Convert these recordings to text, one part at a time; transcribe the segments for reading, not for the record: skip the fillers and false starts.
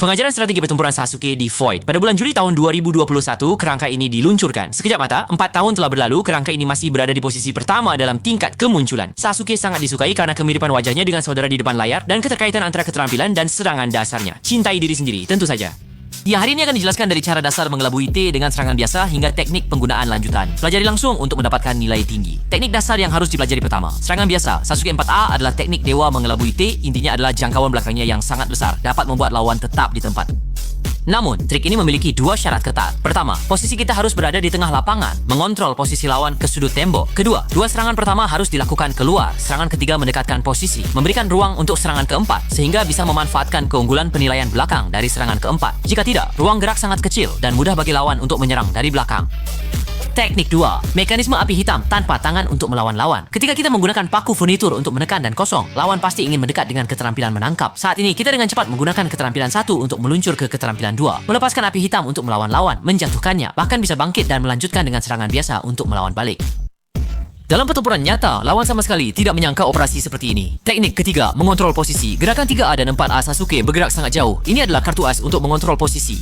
Pengajaran strategi pertempuran Sasuke di Void. Pada bulan Juli tahun 2021, kerangka ini diluncurkan. Sekejap mata, 4 tahun telah berlalu, kerangka ini masih berada di posisi pertama dalam tingkat kemunculan. Sasuke sangat disukai karena kemiripan wajahnya dengan saudara di depan layar dan keterkaitan antara keterampilan dan serangan dasarnya. Cintai diri sendiri, tentu saja. Ya, hari ini akan dijelaskan dari cara dasar mengelabui T dengan serangan biasa hingga teknik penggunaan lanjutan. Pelajari langsung untuk mendapatkan nilai tinggi. Teknik dasar yang harus dipelajari pertama. Serangan biasa. Sasuke 4A adalah teknik dewa mengelabui T. Intinya adalah jangkauan belakangnya yang sangat besar. Dapat membuat lawan tetap di tempat. Namun, trik ini memiliki 2 syarat ketat. Pertama, posisi kita harus berada di tengah lapangan, mengontrol posisi lawan ke sudut tembok. Kedua, 2 serangan pertama harus dilakukan keluar. Serangan ketiga mendekatkan posisi, memberikan ruang untuk serangan keempat, sehingga bisa memanfaatkan keunggulan penilaian belakang dari serangan keempat. Jika tidak, ruang gerak sangat kecil dan mudah bagi lawan untuk menyerang dari belakang. Teknik 2. Mekanisme api hitam tanpa tangan untuk melawan lawan. Ketika kita menggunakan paku furnitur untuk menekan dan kosong, lawan pasti ingin mendekat dengan keterampilan menangkap. Saat ini, kita dengan cepat menggunakan keterampilan 1 untuk meluncur ke keterampilan 2. Melepaskan api hitam untuk melawan lawan, menjatuhkannya, bahkan bisa bangkit dan melanjutkan dengan serangan biasa untuk melawan balik. Dalam pertempuran nyata, lawan sama sekali tidak menyangka operasi seperti ini. Teknik ketiga, mengontrol posisi. Gerakan 3A dan 4A Sasuke bergerak sangat jauh. Ini adalah kartu as untuk mengontrol posisi.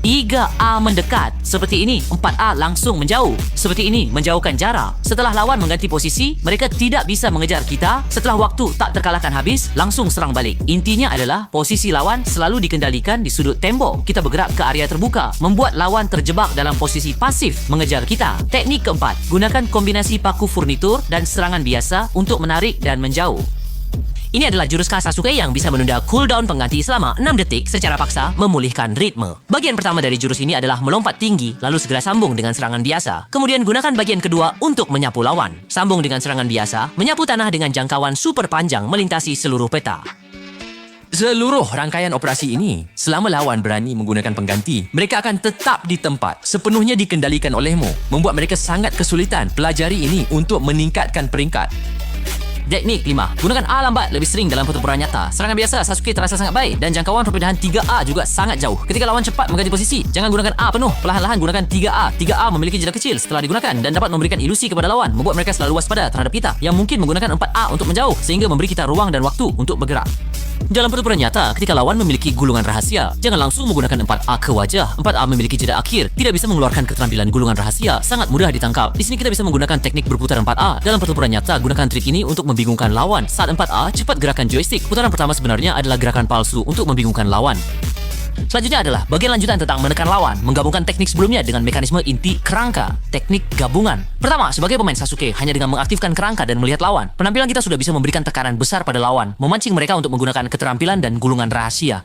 3A mendekat, seperti ini. 4A langsung menjauh, seperti ini, menjauhkan jarak. Setelah lawan mengganti posisi, mereka tidak bisa mengejar kita. Setelah waktu tak terkalahkan habis, langsung serang balik. Intinya adalah posisi lawan selalu dikendalikan di sudut tembok. Kita bergerak ke area terbuka, membuat lawan terjebak dalam posisi pasif mengejar kita. Teknik keempat, gunakan kombinasi paku furnitur dan serangan biasa untuk menarik dan menjauh. Ini adalah jurus khas Sasuke yang bisa menunda cooldown pengganti selama 6 detik secara paksa, memulihkan ritme. Bagian pertama dari jurus ini adalah melompat tinggi, lalu segera sambung dengan serangan biasa. Kemudian gunakan bagian kedua untuk menyapu lawan. Sambung dengan serangan biasa, menyapu tanah dengan jangkauan super panjang melintasi seluruh peta. Seluruh rangkaian operasi ini, selama lawan berani menggunakan pengganti, mereka akan tetap di tempat, sepenuhnya dikendalikan olehmu, membuat mereka sangat kesulitan pelajari ini untuk meningkatkan peringkat. Teknik 5. Gunakan A lambat lebih sering dalam pertempuran nyata. Serangan biasa Sasuke terasa sangat baik dan jangkauan perpindahan 3A juga sangat jauh. Ketika lawan cepat mengganti posisi, jangan gunakan A penuh. Perlahan-lahan gunakan 3A. 3A memiliki jeda kecil setelah digunakan dan dapat memberikan ilusi kepada lawan, membuat mereka selalu waspada terhadap kita yang mungkin menggunakan 4A untuk menjauh sehingga memberi kita ruang dan waktu untuk bergerak. Dalam pertempuran nyata, ketika lawan memiliki gulungan rahasia, jangan langsung menggunakan 4A ke wajah. 4A memiliki jeda akhir, tidak bisa mengeluarkan keterampilan gulungan rahasia, sangat mudah ditangkap. Di sini kita bisa menggunakan teknik berputar 4A. Dalam pertempuran nyata, gunakan trik ini untuk membingungkan lawan. Saat 4A, cepat gerakan joystick. Putaran pertama sebenarnya adalah gerakan palsu untuk membingungkan lawan. Selanjutnya adalah bagian lanjutan tentang menekan lawan, menggabungkan teknik sebelumnya dengan mekanisme inti kerangka, teknik gabungan. Pertama, sebagai pemain Sasuke, hanya dengan mengaktifkan kerangka dan melihat lawan, penampilan kita sudah bisa memberikan tekanan besar pada lawan, memancing mereka untuk menggunakan keterampilan dan gulungan rahasia.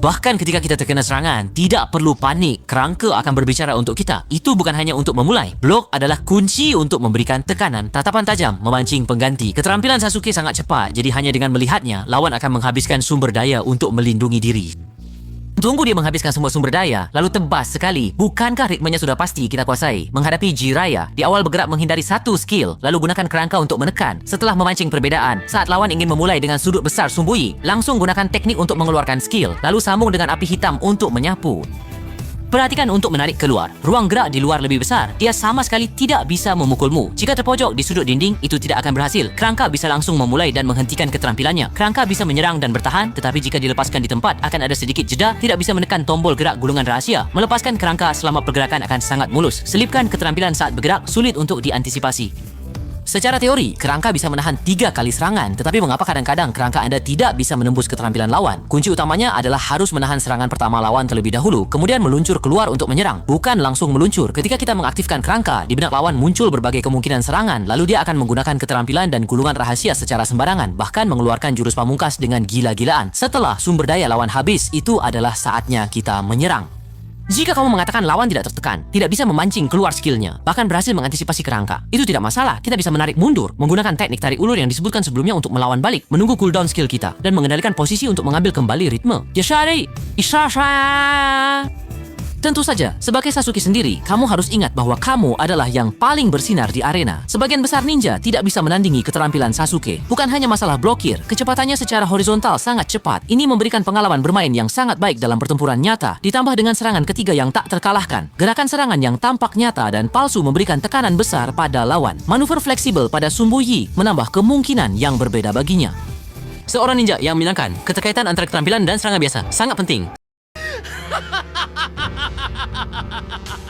Bahkan ketika kita terkena serangan, tidak perlu panik, kerangka akan berbicara untuk kita. Itu bukan hanya untuk memulai. Blok adalah kunci untuk memberikan tekanan, tatapan tajam, memancing pengganti. Keterampilan Sasuke sangat cepat, jadi hanya dengan melihatnya, lawan akan menghabiskan sumber daya untuk melindungi diri. Tunggu dia menghabiskan semua sumber daya, lalu tebas sekali. Bukankah ritmenya sudah pasti kita kuasai? Menghadapi Jiraiya, di awal bergerak menghindari satu skill, lalu gunakan kerangka untuk menekan. Setelah memancing perbedaan, saat lawan ingin memulai dengan sudut besar sumbui, langsung gunakan teknik untuk mengeluarkan skill, lalu sambung dengan api hitam untuk menyapu. Perhatikan untuk menarik keluar. Ruang gerak di luar lebih besar. Dia sama sekali tidak bisa memukulmu. Jika terpojok di sudut dinding, itu tidak akan berhasil. Kerangka bisa langsung memulai dan menghentikan keterampilannya. Kerangka bisa menyerang dan bertahan, tetapi jika dilepaskan di tempat, akan ada sedikit jeda, tidak bisa menekan tombol gerak gulungan rahasia. Melepaskan kerangka selama pergerakan akan sangat mulus. Selipkan keterampilan saat bergerak, sulit untuk diantisipasi. Secara teori, kerangka bisa menahan 3 kali serangan, tetapi mengapa kadang-kadang kerangka Anda tidak bisa menembus keterampilan lawan? Kunci utamanya adalah harus menahan serangan pertama lawan terlebih dahulu, kemudian meluncur keluar untuk menyerang, bukan langsung meluncur. Ketika kita mengaktifkan kerangka, di benak lawan muncul berbagai kemungkinan serangan, lalu dia akan menggunakan keterampilan dan gulungan rahasia secara sembarangan, bahkan mengeluarkan jurus pamungkas dengan gila-gilaan. Setelah sumber daya lawan habis, itu adalah saatnya kita menyerang. Jika kamu mengatakan lawan tidak tertekan, tidak bisa memancing keluar skillnya, bahkan berhasil mengantisipasi kerangka, itu tidak masalah. Kita bisa menarik mundur, menggunakan teknik tarik ulur yang disebutkan sebelumnya untuk melawan balik, menunggu cooldown skill kita, dan mengendalikan posisi untuk mengambil kembali ritme. Yashari! Ishasha! Tentu saja, sebagai Sasuke sendiri, kamu harus ingat bahwa kamu adalah yang paling bersinar di arena. Sebagian besar ninja tidak bisa menandingi keterampilan Sasuke. Bukan hanya masalah blokir, kecepatannya secara horizontal sangat cepat. Ini memberikan pengalaman bermain yang sangat baik dalam pertempuran nyata, ditambah dengan serangan ketiga yang tak terkalahkan. Gerakan serangan yang tampak nyata dan palsu memberikan tekanan besar pada lawan. Manuver fleksibel pada Sumbu Yi menambah kemungkinan yang berbeda baginya. Seorang ninja yang menyenangkan, keterkaitan antara keterampilan dan serangan biasa sangat penting.